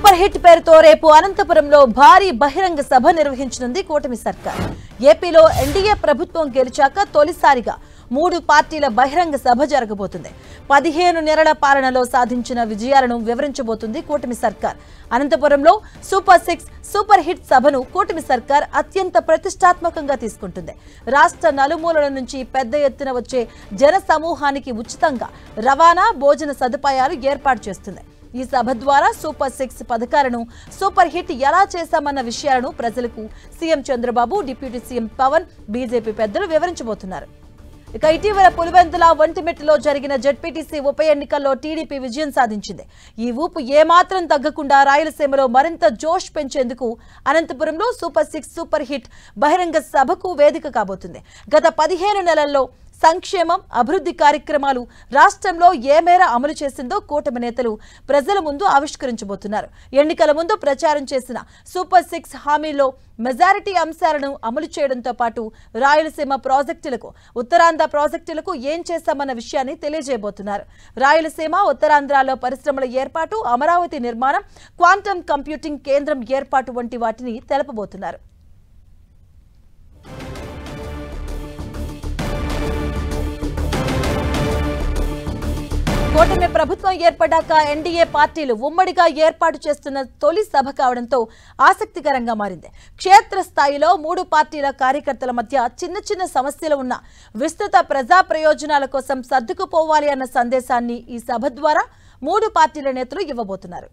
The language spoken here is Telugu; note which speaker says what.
Speaker 1: సూపర్ హిట్ పేరుతో రేపు అనంతపురంలో భారీ బహిరంగ సభ నిర్వహించనుంది కూటమి సర్కార్. ఏపీలో ఎన్డీఏ ప్రభుత్వం గెలిచాక తొలిసారిగా 3 పార్టీల బహిరంగ సభ జరగబోతుంది. 15 నెలల పాలనలో సాధించిన విజయాలను వివరించబోతుంది కూటమి సర్కార్. అనంతపురంలో సూపర్ 6 సూపర్ హిట్ సభను కూటమి సర్కార్ అత్యంత ప్రతిష్టాత్మకంగా తీసుకుంటుంది. రాష్ట్ర నలుమూలల నుంచి పెద్ద ఎత్తున వచ్చే జన సమూహానికి ఉచితంగా రవాణా, భోజన సదుపాయాలు ఏర్పాటు చేస్తుంది. ఈ సభ ద్వారా సూపర్ 6 పథకాలను సూపర్ హిట్ ఎలా చేశామన్న విషయాలను ప్రజలకు CM Chandrababu, deputy CM Pawan, BJP పెద్దలు వివరించబోతున్నారు. ఇక ఇటీవల పులివెందుల ఒంటిమిట్టలో జరిగిన జెడ్పీటీసీ ఉప ఎన్నికల్లో టీడీపీ విజయం సాధించింది. ఈ ఊపు ఏమాత్రం తగ్గకుండా రాయలసీమలో మరింత జోష్ పెంచేందుకు అనంతపురంలో సూపర్ 6 సూపర్ హిట్ బహిరంగ సభకు వేదిక కాబోతుంది. గత 15 నెలల్లో సంక్షేమం, అభివృద్ధి కార్యక్రమాలు రాష్ట్రంలో ఏ మేర అమలు చేసిందో కూటమి నేతలు ప్రజల ముందు ఆవిష్కరించబోతున్నారు. ఎన్నికల ముందు ప్రచారం చేసిన సూపర్ 6 హామీలో మెజారిటీ అంశాలను అమలు చేయడంతో పాటు రాయలసీమ ప్రాజెక్టులకు, ఉత్తరాంధ్ర ప్రాజెక్టులకు ఏం చేశామన్న విషయాన్ని తెలియజేయబోతున్నారు. రాయలసీమ, ఉత్తరాంధ్రలో పరిశ్రమల ఏర్పాటు, అమరావతి నిర్మాణం, క్వాంటమ్ కంప్యూటింగ్ కేంద్రం ఏర్పాటు వంటి వాటిని తెలపబోతున్నారు. కూటమి ప్రభుత్వం ఏర్పడ్డాక ఎన్డీఏ పార్టీలు ఉమ్మడిగా ఏర్పాటు చేస్తున్న తొలి సభ కావడంతో ఆసక్తికరంగా మారింది. క్షేత్రస్థాయిలో 3 పార్టీల కార్యకర్తల మధ్య చిన్న సమస్యలు ఉన్న విస్తృత ప్రజా ప్రయోజనాల కోసం సర్దుకుపోవాలి అన్న సందేశాన్ని ఈ సభ ద్వారా 3 పార్టీల నేతలు ఇవ్వబోతున్నారు.